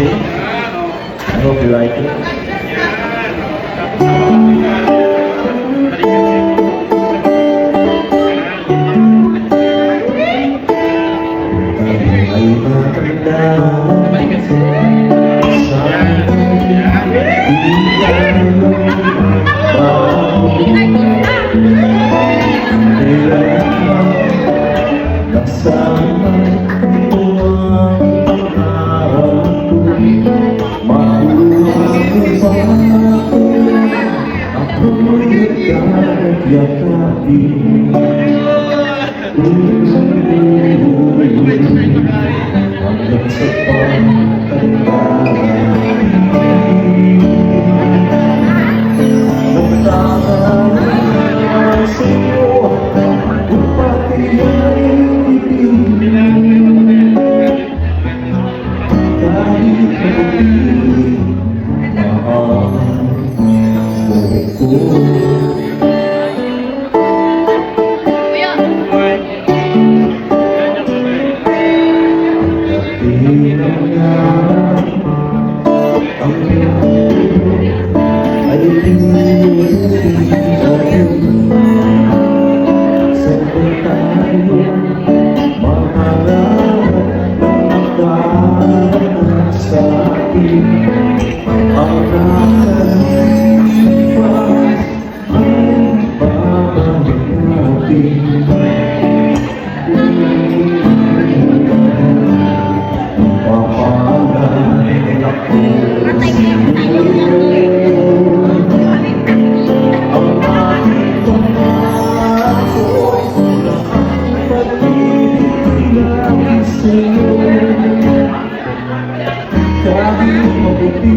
too. I hope you like it. Ay matanda sa kasama mo ang pangarap ko, makuha ko ba ako'y nagkakayakapin. Hanggang sa pagtanda nagtatawa sa'yo kung pati ay ibigin. Kahit ako'y mahal mo ko. Ay sa tayo maharap sa atin ang nakalipas ay babalik natin. Papalay ako kahit mabuti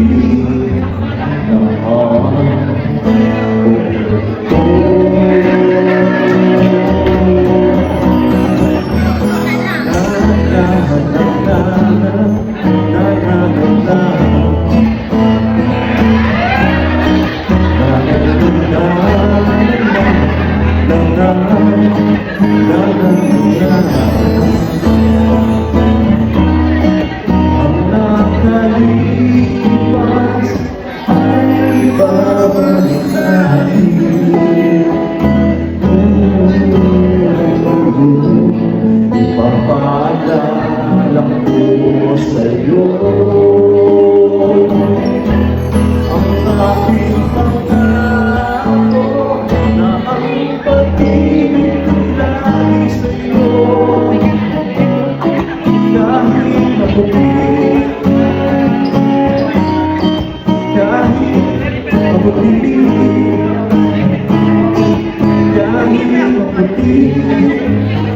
na nakalipas ay babalik natin. Ipapaalala ko sa'yo ang aking pangako na ang pag-ibig ko lagi sa'yo. Kahit mabuti, kahit mabuti,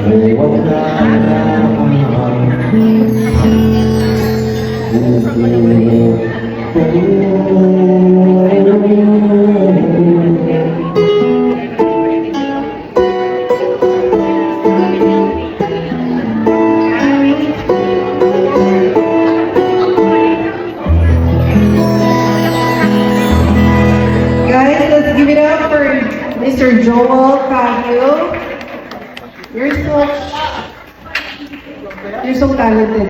o wala namang Guys, let's give it up for Mr. Joel Cavio. You're so talented.